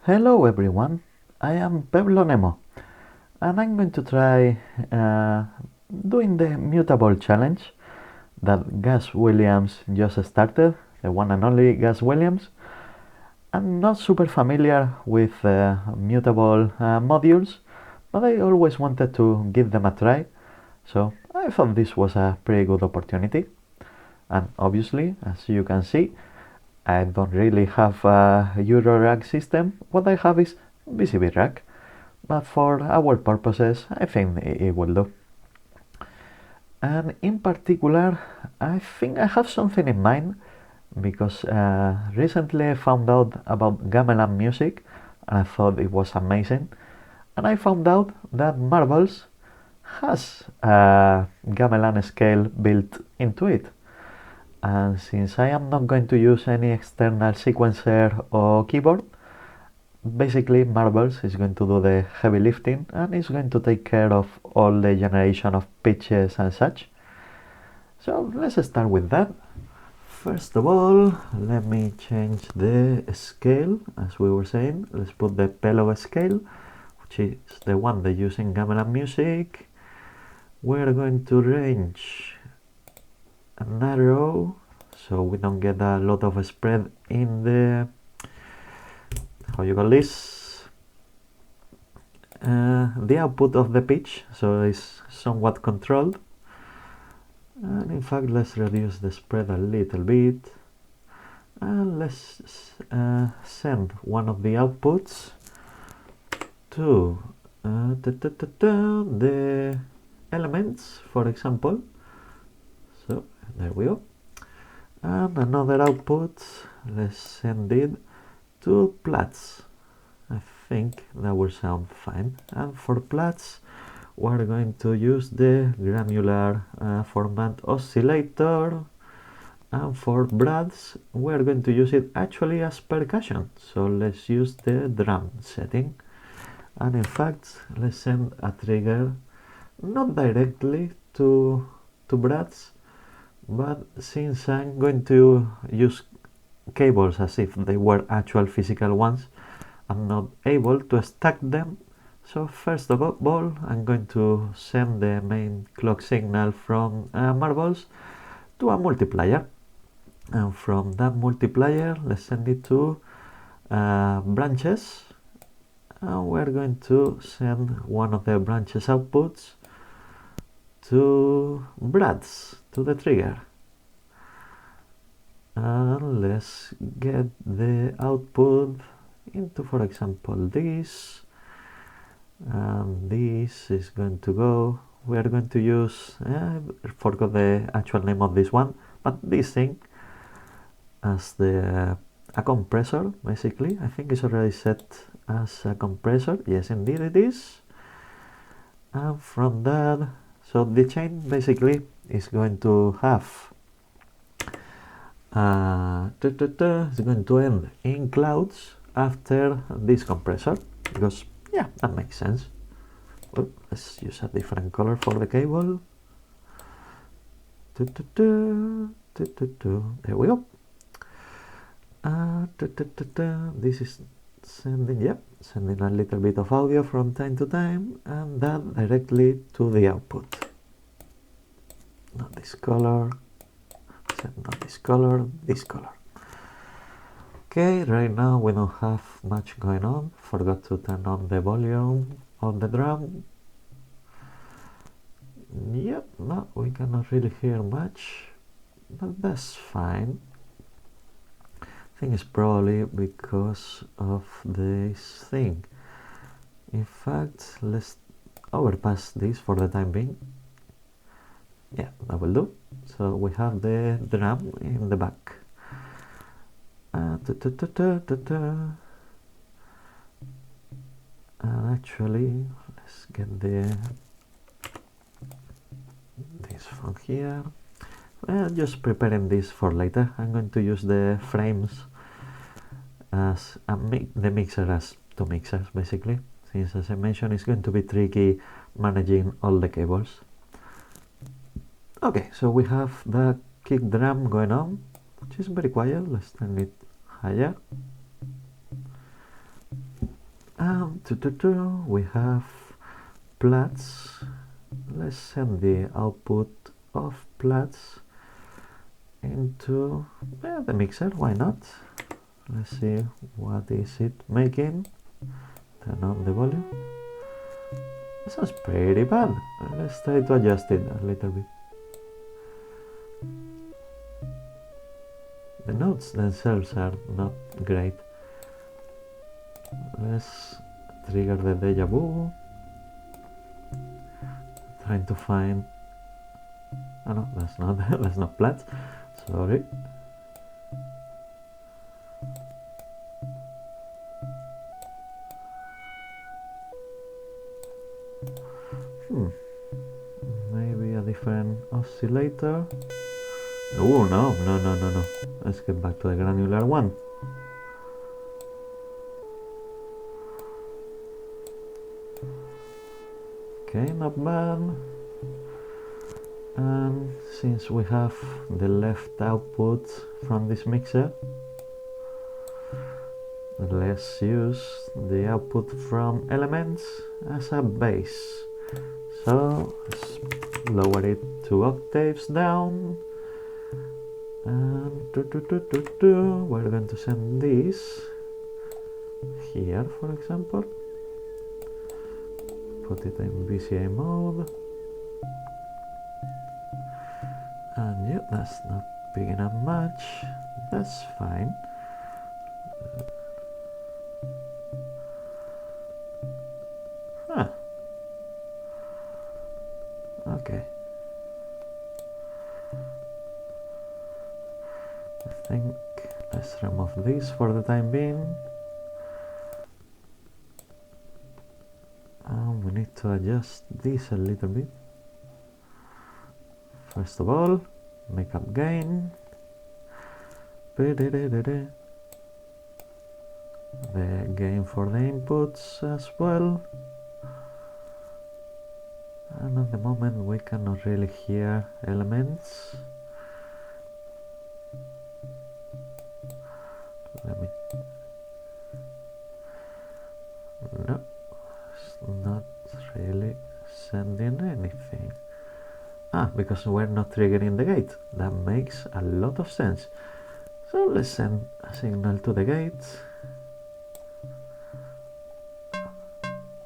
Hello everyone, I am Pablo Nemo and I'm going to try doing the Mutable challenge that Gus Williams just started, the one and only Gus Williams. I'm not super familiar with Mutable modules, but I always wanted to give them a try, so I thought this was a pretty good opportunity. And obviously, as you can see, I don't really have a Eurorack system. What I have is BCB rack, but for our purposes, I think it will do. And in particular, I think I have something in mind because recently I found out about gamelan music and I thought it was amazing. And I found out that Marbles has a gamelan scale built into it. And since I am not going to use any external sequencer or keyboard, basically Marbles is going to do the heavy lifting and is going to take care of all the generation of pitches and such. So let's start with that. First of all, let me change the scale. As we were saying, let's put the Pelo scale, which is the one they use in gamelan music. We're going to range an arrow so we don't get a lot of spread in the, how you call this, the output of the pitch, so it's somewhat controlled. And in fact, let's reduce the spread a little bit and let's send one of the outputs to the elements, for example. So there we go. And another output, let's send it to plats. I think that will sound fine. And for plats, we're going to use the granular format oscillator. And for brads, we're going to use it actually as percussion. So let's use the drum setting. And in fact, let's send a trigger not directly to brads, but since I'm going to use cables as if they were actual physical ones, I'm not able to stack them. So first of all, I'm going to send the main clock signal from Marbles to a multiplier. And from that multiplier, let's send it to branches. And we're going to send one of the branches outputs to brads, to the trigger. And let's get the output into, for example, this. And this is going to go, we are going to use, I forgot the actual name of this one, but this thing as a compressor, basically. I think it's already set as a compressor. Yes, indeed it is. And from that, so the chain basically is going to have it's going to end in clouds after this compressor, because yeah, that makes sense. Well, let's use a different color for the cable. There we go. This is sending, sending a little bit of audio from time to time, and that directly to the output. Not this color, not this color, this color. Okay, right now we don't have much going on. Forgot to turn on the volume on the drum. Yep, no, we cannot really hear much, but that's fine. I think it's probably because of this thing. In fact, let's overpass this for the time being. Yeah, that will do. So we have the drum in the back. And actually, let's get this from here. Just preparing this for later. I'm going to use the frames as the mixer as two mixers, basically, since, as I mentioned, it's going to be tricky managing all the cables. Okay, so we have the kick drum going on, which is very quiet. Let's turn it higher. We have plots. Let's send the output of plots into the mixer. Why not? Let's see what is it making. Turn on the volume. That sounds pretty bad. Let's try to adjust it a little bit. The notes themselves are not great. Let's trigger the deja vu. Trying to find. Oh no, that's not that's not plots. Sorry. Maybe a different oscillator. Oh no. Let's get back to the granular one. Okay, not bad. And since we have the left output from this mixer, let's use the output from elements as a base. So let's lower it 2 octaves down, and we're going to send this here, for example. Put it in VCA mode, and yeah, that's not big enough much. That's fine. Okay. I think let's remove this for the time being. We need to adjust this a little bit. First of all, make up gain. The gain for the inputs as well. And at the moment we cannot really hear elements. No, it's not really sending anything. Because we're not triggering the gate. That makes a lot of sense. So let's send a signal to the gate.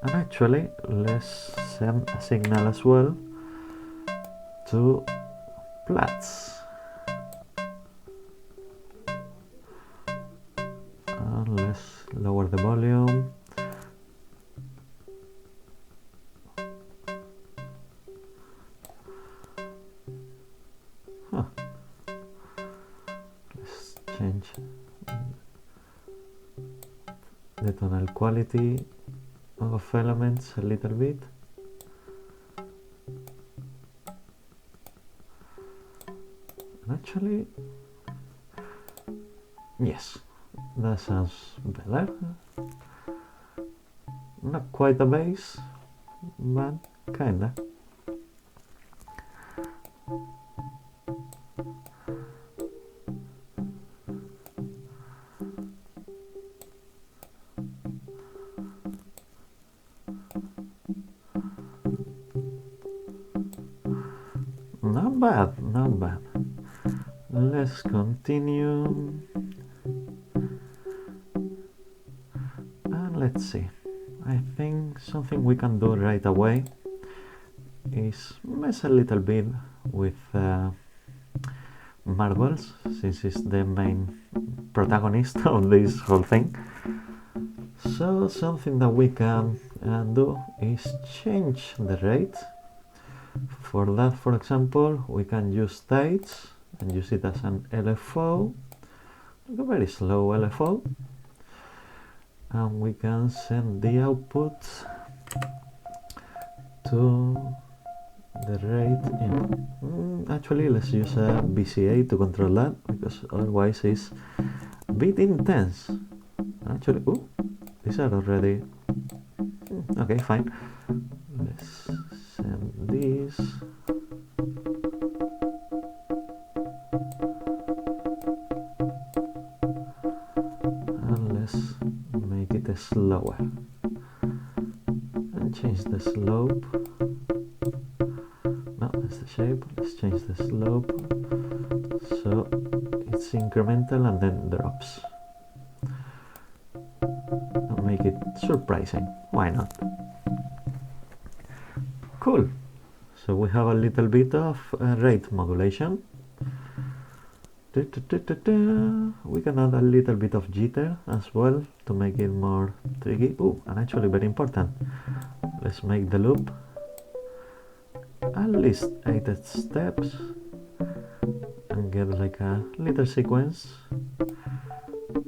And actually, let's send a signal as well to plots. And let's lower the volume. Let's change the tonal quality of elements a little bit. Actually, yes, that sounds better. Not quite a bass, but kinda. Not bad. Let's continue. And let's see. I think something we can do right away is mess a little bit with marbles, since it's the main protagonist of this whole thing. So something that we can do is change the rate. For that, for example, we can use tides and use it as an LFO, like a very slow LFO, and we can send the output to the rate in. Actually, let's use a VCA to control that, because otherwise it's a bit intense. Actually, these are already okay, fine. Let's send this. And let's make it slower. and change the slope. No, that's the shape. Let's change the slope so it's incremental and then drops. And make it surprising. Why not? Cool. So we have a little bit of rate modulation. We can add a little bit of jitter as well to make it more tricky. Oh, and actually very important. Let's make the loop at least 8 steps and get like a little sequence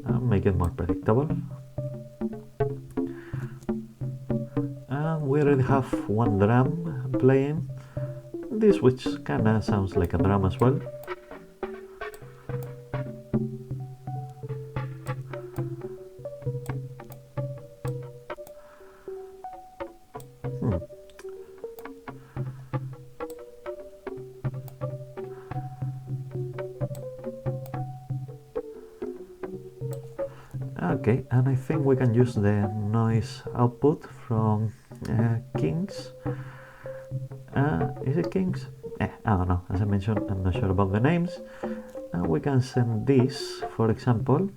and make it more predictable. And we already have one drum playing. This which kinda sounds like a drum as well. Okay, and I think we can use the noise output from Kings. Is it Kings? I don't know. As I mentioned, I'm not sure about the names. And we can send this, for example,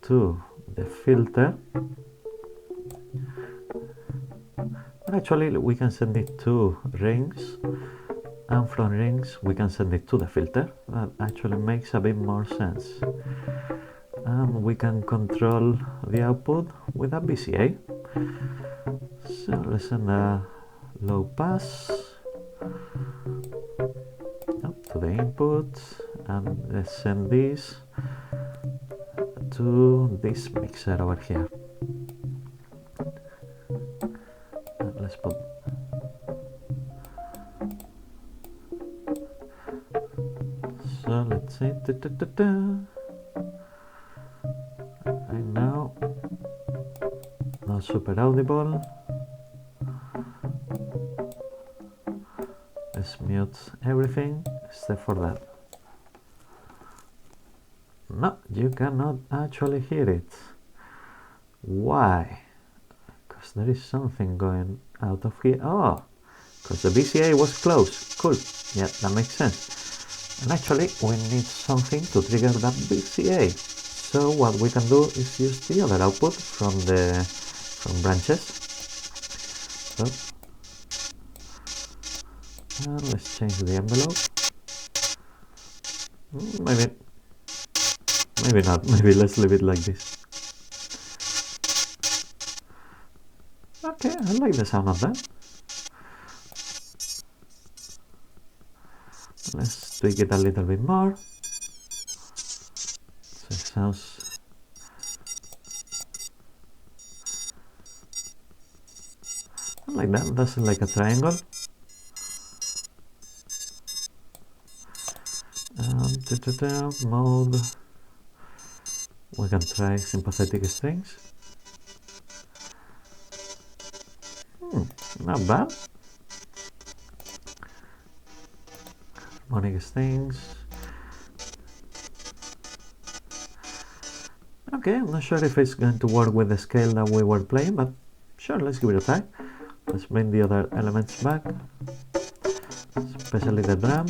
to the filter. But actually, we can send it to rings. And from rings, we can send it to the filter. That actually makes a bit more sense. And we can control the output with a VCA. So let's send a low pass up to the input, and let's send this to this mixer over here. And let's put so let's say right now not super audible. Let's mute everything except for that. No, you cannot actually hear it. Why? Because there is something going out of here. Oh, because the VCA was closed. Cool. Yeah, that makes sense. And actually, we need something to trigger that VCA. So what we can do is use the other output from branches. So, and let's change the envelope. Maybe not. Maybe let's leave it like this. Okay, I like the sound of that. Let's tweak it a little bit more. So it sounds like that. That's like a triangle. Mode. We can try sympathetic strings. Not bad. Harmonic strings. Okay, I'm not sure if it's going to work with the scale that we were playing, but sure, let's give it a try. Let's bring the other elements back, especially the drum.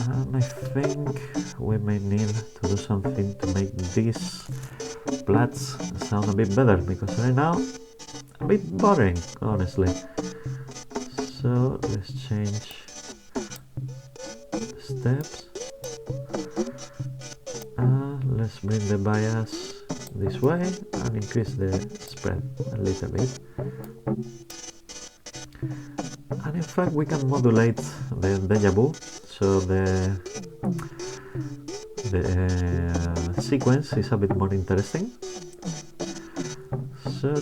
And I think we may need to do something to make these plats sound a bit better, because right now a bit boring, honestly. So let's change the steps. Let's bring the bias this way and increase the spread a little bit. And in fact we can modulate the deja vu, so the sequence is a bit more interesting. So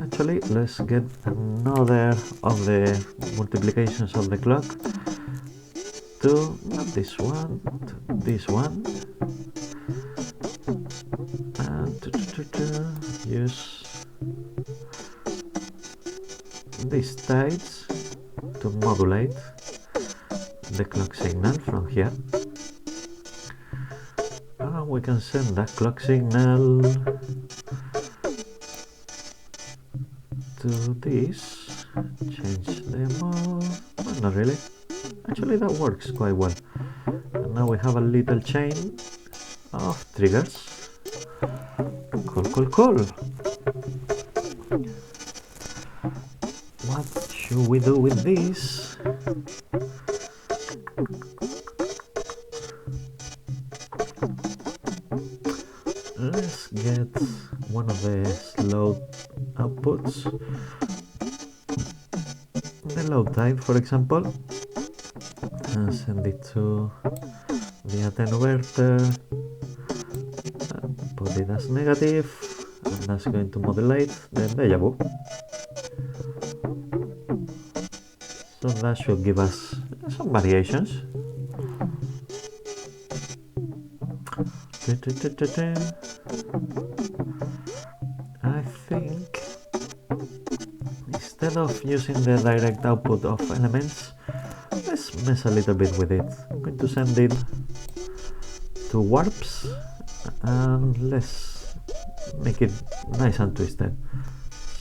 actually let's get another of the multiplications of the clock to not this one, to this one, and use these tides to modulate the clock signal from here. we can send that clock signal to this, change the mode, well, not really, actually that works quite well. And now we have a little chain of triggers. Cool. What should we do with this? Let's get one of the slow outputs, the low tide for example, and send it to the attenuator, put it as negative, and that's going to modulate the deja vu. So that should give us some variations. I think instead of using the direct output of elements, let's mess a little bit with it. I'm going to send it to warps and let's make it nice and twisted.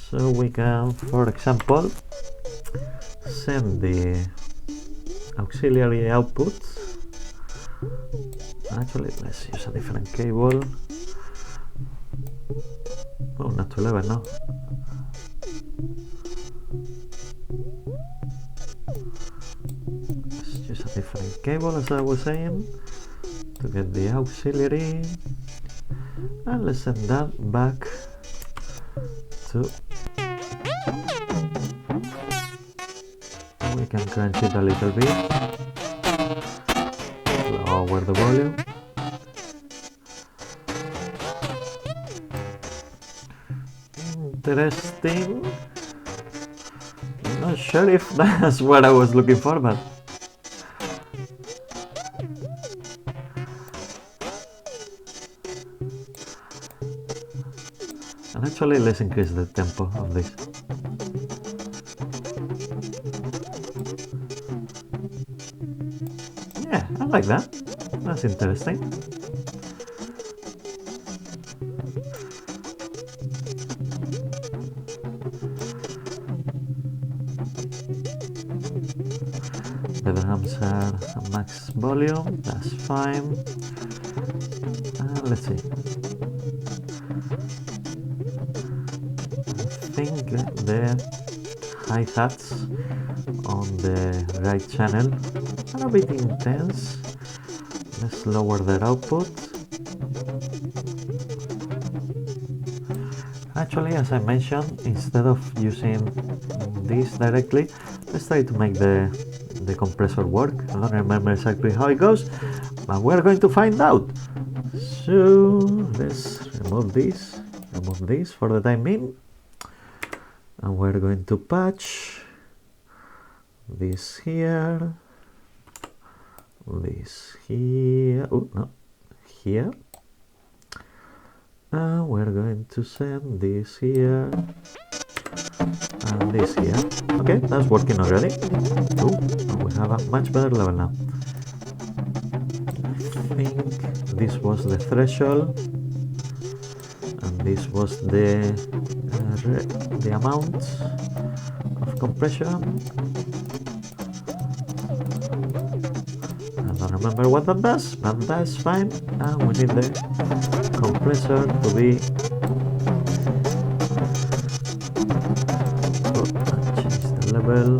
So we can, for example, send the auxiliary output. Actually, let's use a different cable. Oh, not to 11 now. Let's use a different cable, as I was saying, to get the auxiliary, and let's send that back to. We can crunch it a little bit, lower the volume. Interesting. Not sure if that's what I was looking for, but and actually let's increase the tempo of this. Yeah, I like that. That's interesting. The drums are max volume, that's fine. Let's see. I think the hi-hats on the right channel are a bit intense. Let's lower their output. Actually, as I mentioned, instead of using this directly, let's try to make the compressor work. I don't remember exactly how it goes, but we're going to find out. So let's remove this for the time being, and we're going to patch this here, this here, oh no, here, and we're going to send this here and this here. Okay, that's working already. Oh, we have a much better level now. I think this was the threshold, and this was the amount of compression. I don't remember what that does, but that's fine. And we need the compressor to be. Change the level.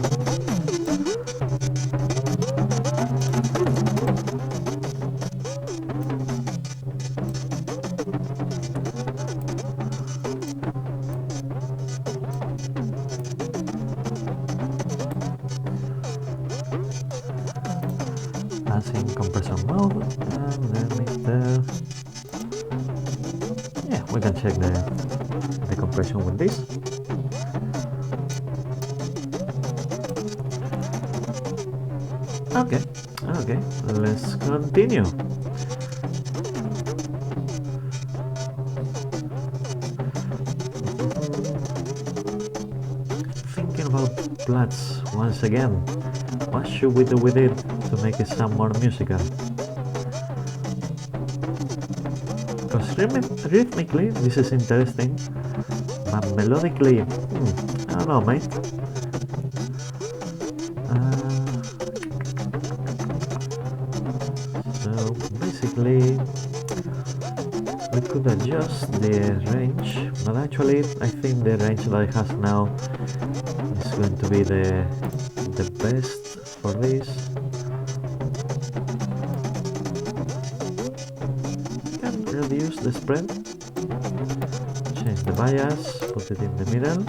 That's in compressor mode, and then yeah, we can check the compression with this. Okay, let's continue. Thinking about Platts once again. What should we do with it to make it sound more musical? because rhythmically this is interesting, but melodically, I don't know, mate. So basically, we could adjust the range, but actually I think the range that it has now is going to be the best for this. You can reduce the spread, change the bias, put it in the middle.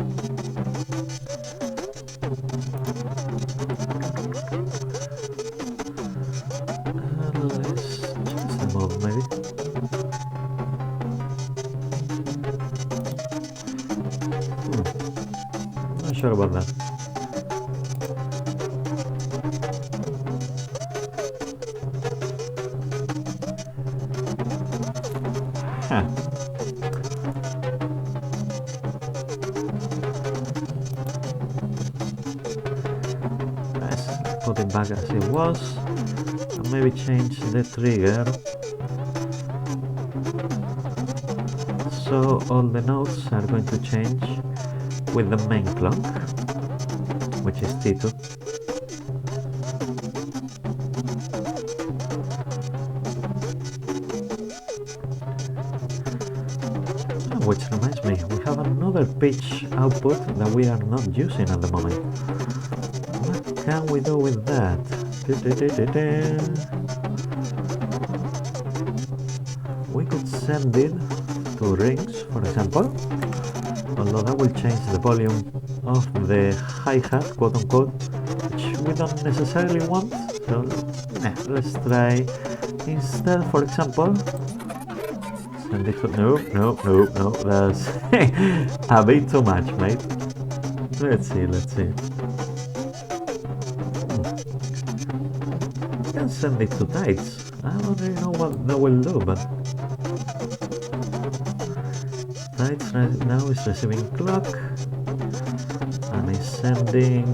And let's change the mode maybe. Not sure about that. Huh. Let's put it back as it was, and maybe change the trigger so all the notes are going to change with the main clock, which is T2. Which reminds me, we have another pitch output that we are not using at the moment. What can we do with that? We could send it to rings, for example, although that will change the volume of the hi-hat, quote unquote, which we don't necessarily want. So let's try instead, for example, send it to, no, that's a bit too much, mate. Let's see. You can send it to tights. I don't really know what that will do, but tights right now is receiving clock and is sending.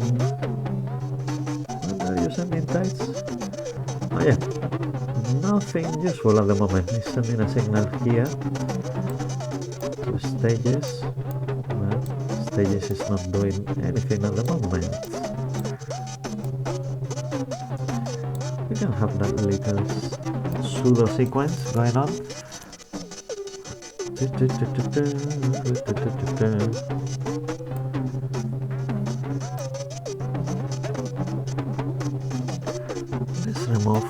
What are you sending, tights? Oh yeah, nothing useful at the moment. It's sending a signal here to stages, but stages is not doing anything at the moment. We can have that little pseudo sequence going on. Let's remove.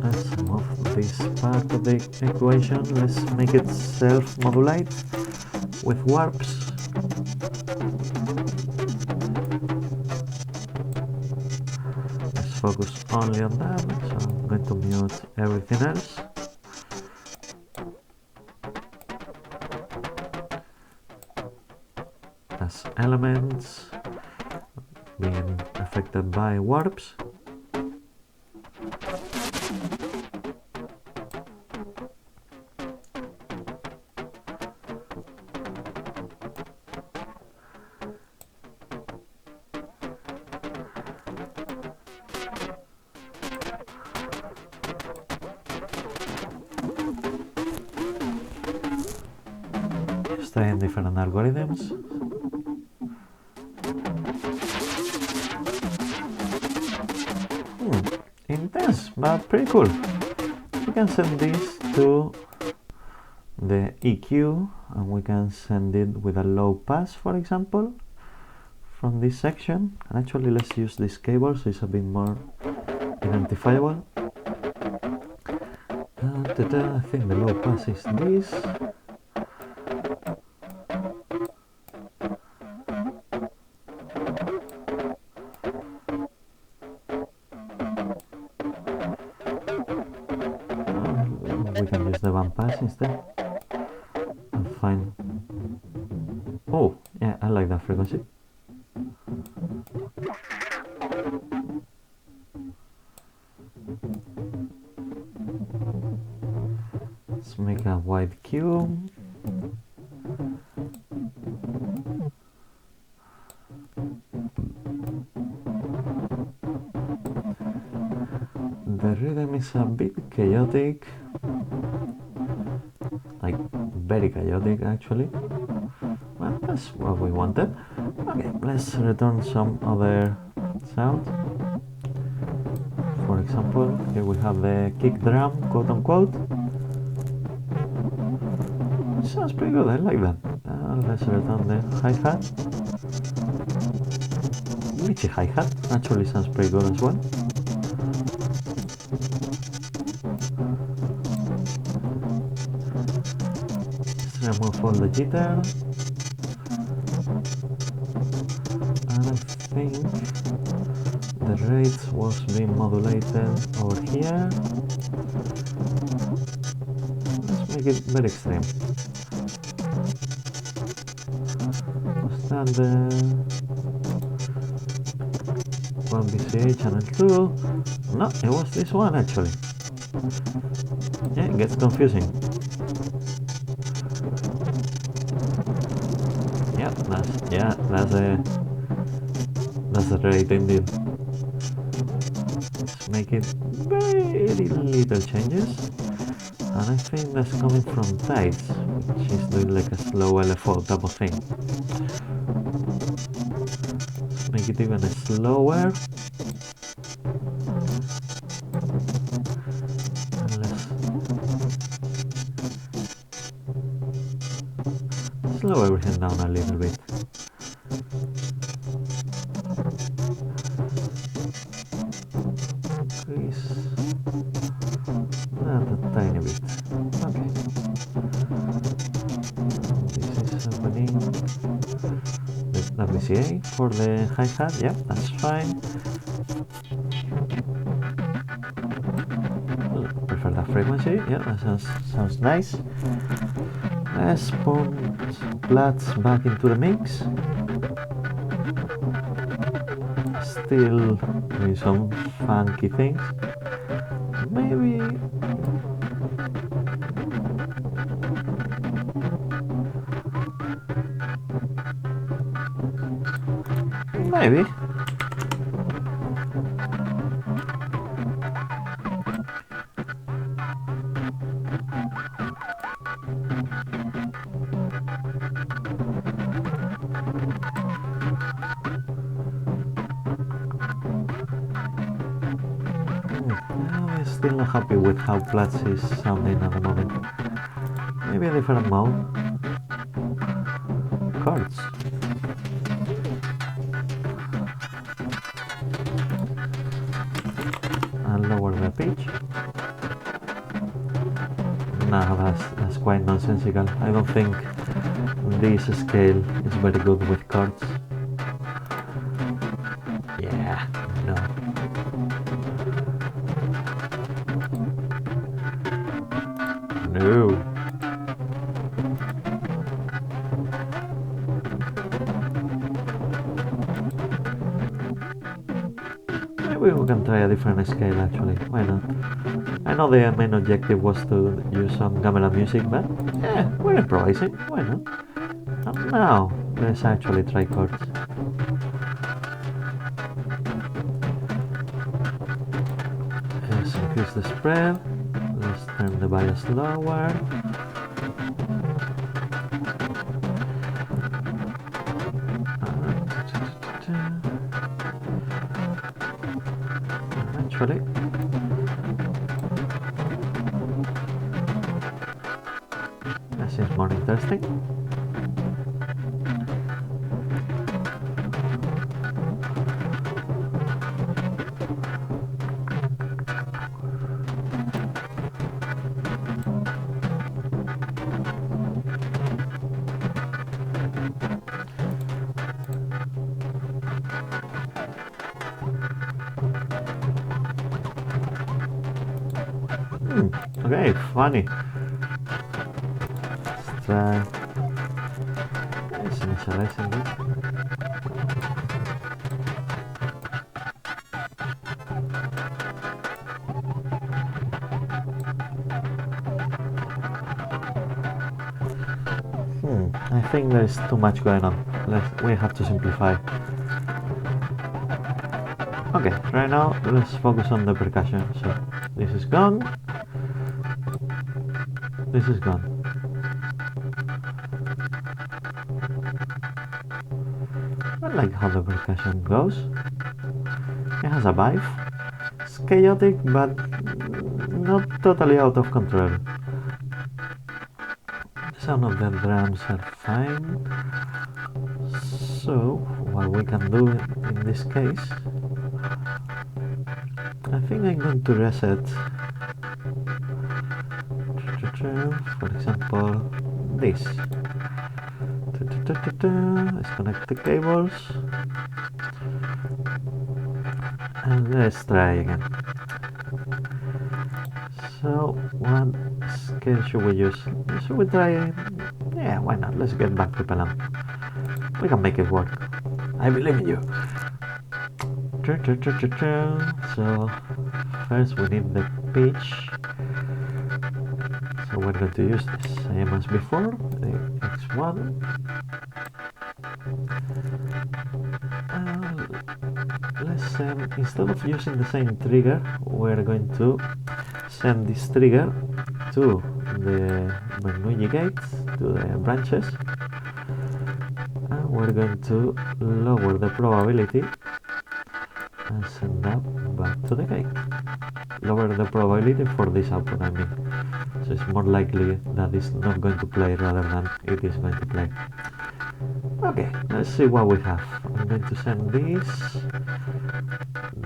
Let's remove this part of the equation. Let's make it self-modulate with warps. Let's focus only on that, so I'm going to mute everything else. As elements being affected by warps. Trying different algorithms. Intense, but pretty cool. We can send this to the EQ and we can send it with a low pass, for example, from this section. And actually let's use this cable so it's a bit more identifiable. I think the low pass is this. We can use the one pass instead. And fine. Oh, yeah, I like that frequency. Let's make a white cube. The rhythm is a bit chaotic, like very chaotic actually, but that's what we wanted. Okay, let's return some other sound. For example, here we have the kick drum, quote unquote. Sounds pretty good, I like that. Let's return the hi-hat. Michi hi-hat actually sounds pretty good as well. Let's remove all the jitter. And I think the rate was being modulated over here. Let's make it very extreme. Was that the 1BCA channel 2? No, it was this one actually. Yeah, it gets confusing. That's the rate indeed. Let's make it very little changes. And I think that's coming from tights, which is doing like a slow LFO type of thing. Let's make it even slower. And let's slow everything down a little bit. Increase that a tiny bit. Okay. This is happening. Let me see, for the hi-hat, yeah, that's fine. Prefer that frequency, yeah, that sounds nice. Let's put Platts back into the mix. Still doing some funky things. Maybe I'm still not happy with how Platts is sounding at the moment. Maybe a different mode. Chords. And lower the pitch. No, that's quite nonsensical. I don't think this scale is very good with chords. Yeah, no. No. Maybe we can try a different scale actually, why not? I know the main objective was to use some gamelan music, but yeah, we're improvising, why not? And now, let's actually try chords. Let's increase the spread, let's turn the bias lower. Actually, that seems more interesting. Okay, funny. Let's try. Let's initializing this. I think there is too much going on. We have to simplify. Okay, right now let's focus on the percussion. So this is gone. This is gone. I like how the percussion goes. It has a vibe. It's chaotic, but not totally out of control. The sound of the drums are fine. So, what we can do in this case, I think I'm going to reset. For example, this. Let's connect the cables. And let's try again. So, what scale should we use? Should we try? Yeah, why not? Let's get back to Pelam. We can make it work. I believe in you. So, first we need the pitch. So we're going to use the same as before, the X1. Let's send, instead of using the same trigger, we're going to send this trigger to the Bernoulli gates, to the branches, and we're going to lower the probability and send that back to the gate. Lower the probability for this output, I mean. So it's more likely that it's not going to play rather than it is going to play. Okay, let's see what we have. I'm going to send this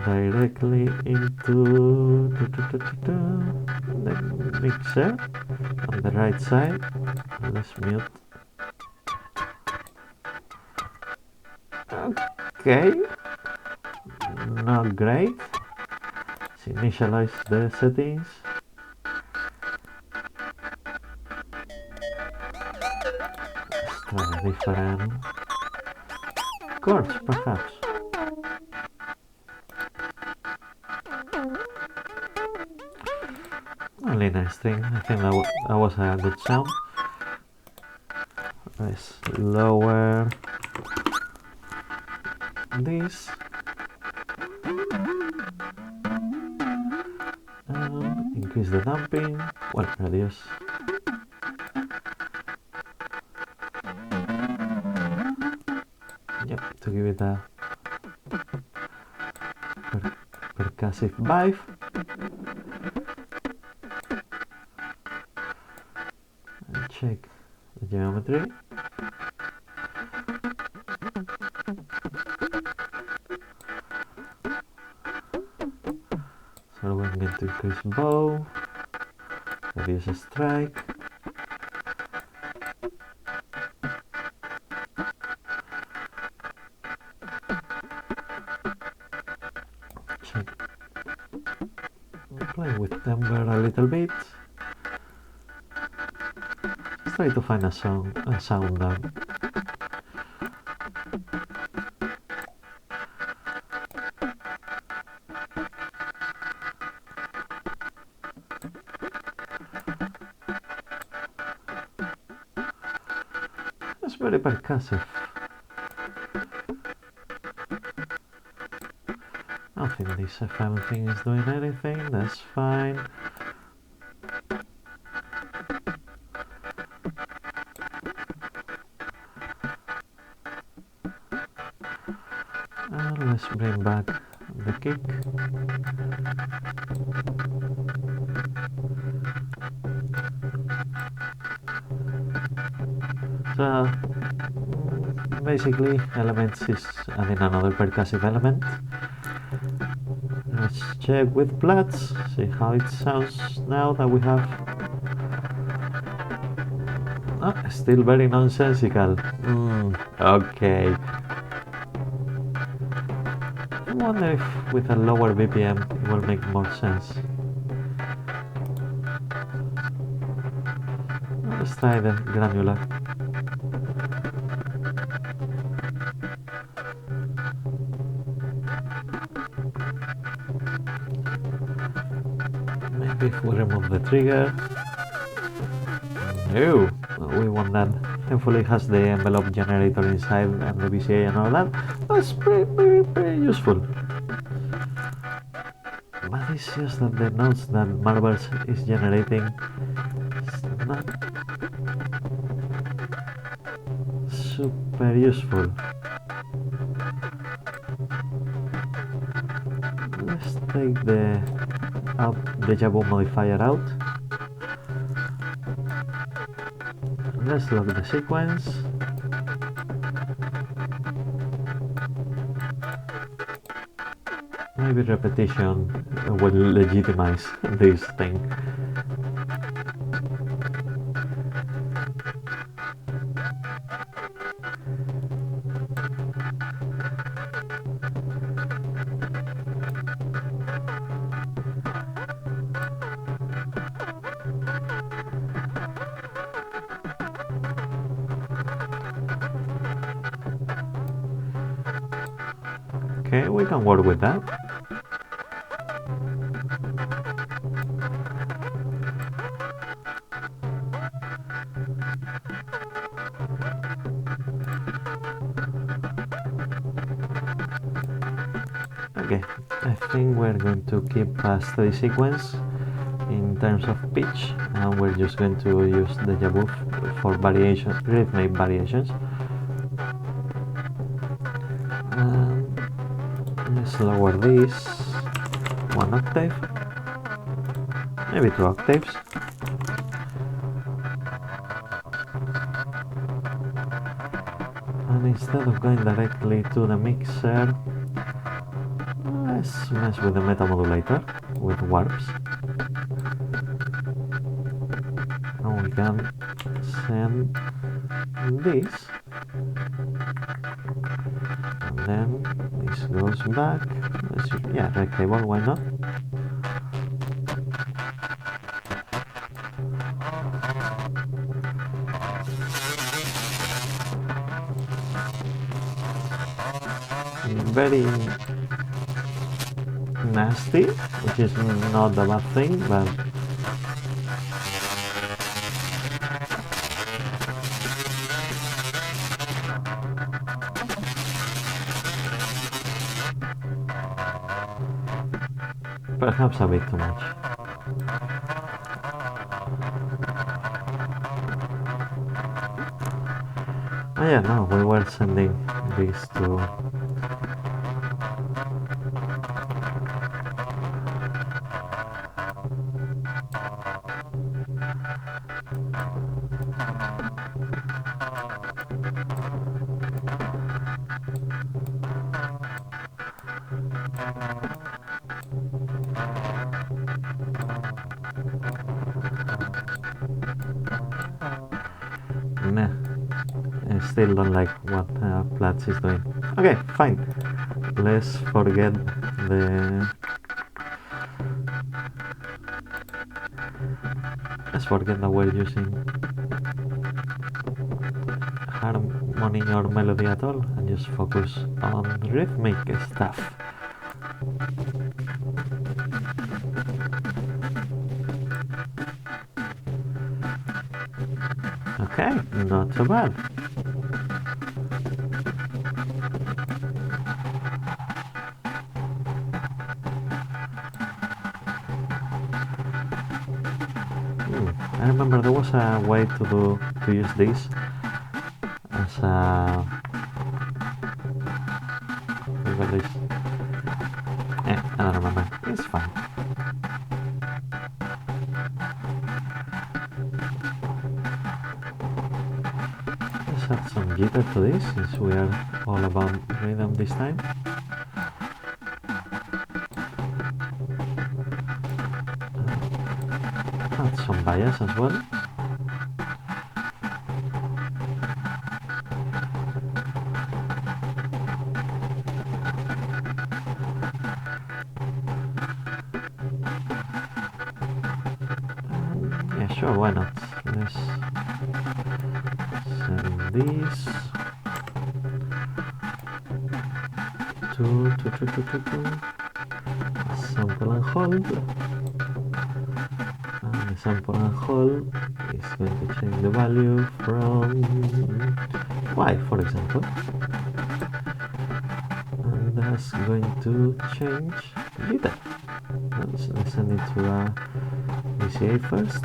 directly into the mixer on the right side. Let's mute. Okay, not great. Let's initialize the settings. Let's try different chords, perhaps. Only nice string. I think that was a good sound. Let's lower this and increase the damping. Well, reduce. Yep, to give it a percussive vibe. And check the geometry. So we're going to increase bow, reduce a strike. Check. Play with timbre a little bit. Let's try to find a sound down. It's very percussive. I don't think this FM thing is doing anything, that's fine. And let's bring back the kick. So basically Elements is adding another percussive element. Let's check with Plats, see how it sounds now that we have. Oh, still very nonsensical. Okay. I wonder if with a lower BPM it will make more sense. Let's try the granular. Maybe if we remove the trigger. Oh, we want that. Thankfully it has the envelope generator inside and the VCA and all that. That's pretty useful. But it's just that the nodes that Marbles is generating is not super useful. Let's take the deja vu modifier out. Let's lock the sequence. Maybe repetition will legitimize this thing. Okay, we can work with that. Okay, I think we're going to keep a steady sequence in terms of pitch, and we're just going to use deja vu for variation, rhythmic variations. Let's lower this 1 octave, maybe 2 octaves. And instead of going directly to the mixer, let's mess with the meta modulator with warps. And we can send this, and then this goes back. Let's see, yeah, rec cable, why not? Very nasty, which is not a bad thing, but perhaps a bit too much. Oh yeah, no, we were sending this to nah, I still don't like what Platz is doing. Okay, fine. Let's forget the... Let's forget that we're using harmony or melody at all and just focus on rhythmic stuff. Okay, not so bad. I remember there was a way to use this as a... I don't remember. It's fine. Let's add some jitter to this since we are all about rhythm this time. Add some bias as well. Yeah, sure, why not? Let's send this to sample and hold. And the sample and hold is It's going to change the value from y, for example, and that's going to change beta. Let's send it to VCA first.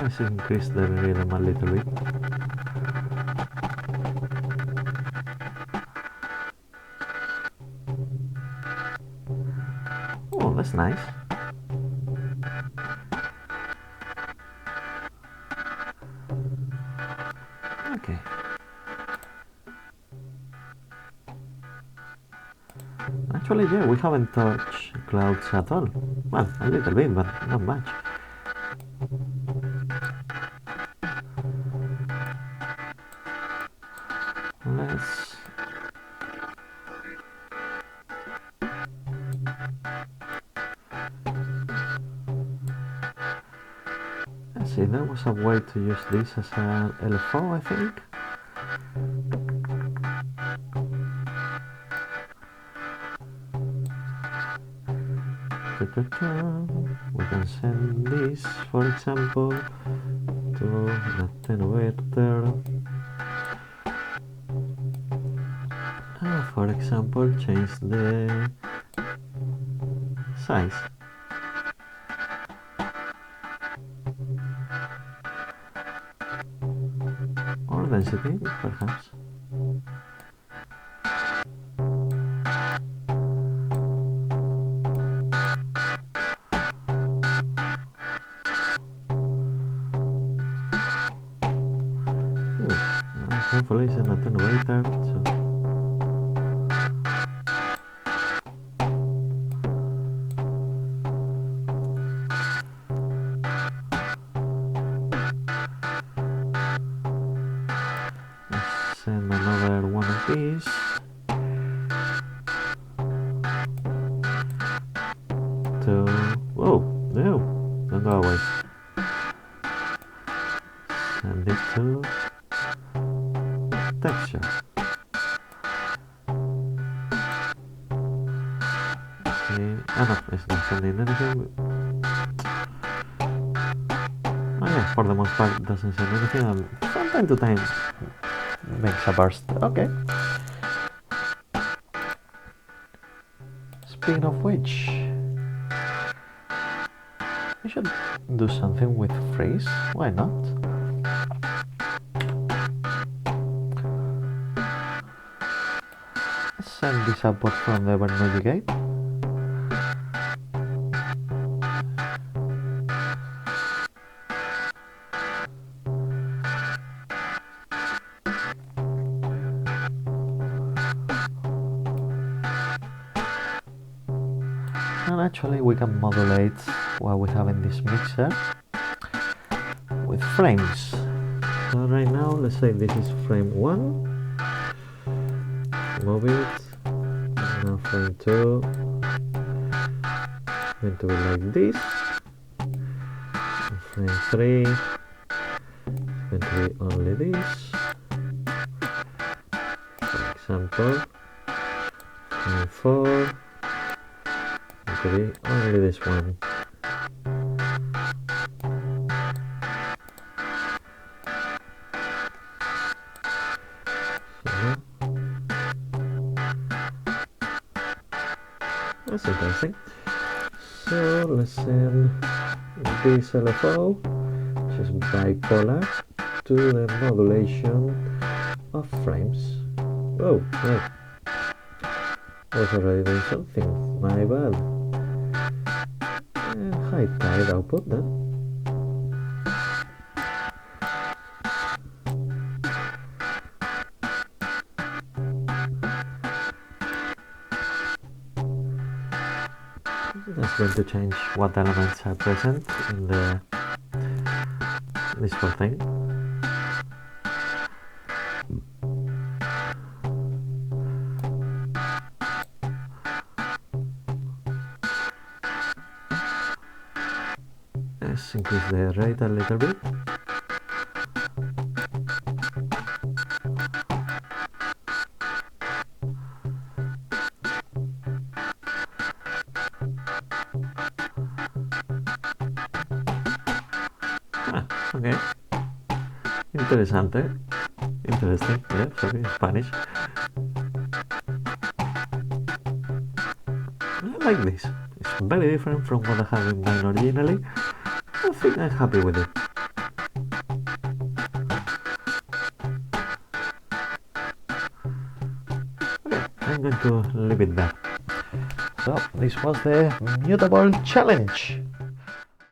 Let's increase the rhythm a little bit. Oh, that's nice. Okay. Actually, yeah, we haven't touched clouds at all. Well, a little bit, but not much. Let's see, there was a way to use this as a LFO, I think. We can send this, for example, to an attenuator. For example, change the size. Or density, perhaps. Hopefully it's an attenuator, so let's send another one of these. To, whoa, no, don't go away. Send it to texture. Okay, no, it's not sending anything. Oh yeah, for the most part it doesn't send anything, and from time to time makes a burst. Okay. Speaking of which, we should do something with phrase, why not? Send this upward from the Bernoulli gate. And actually we can modulate what we have in this mixer with frames. So right now, let's say this is frame 1. Move it. Now frame 2. Going to be like this. And frame 3. Going to be only this. For example, frame 4. Going to be only this one. That's interesting. So let's send this LFO, which is bipolar, to the modulation of frames. Oh, wait. I was already doing something. My bad. High tide output then. That's going to change what elements are present in this whole thing. Let's increase the rate a little bit. Okay. Interesante. Interesting. Yeah, sorry, Spanish. I like this. It's very different from what I have in mind originally. I think I'm happy with it. Okay, I'm going to leave it there. So, this was the Mutable challenge.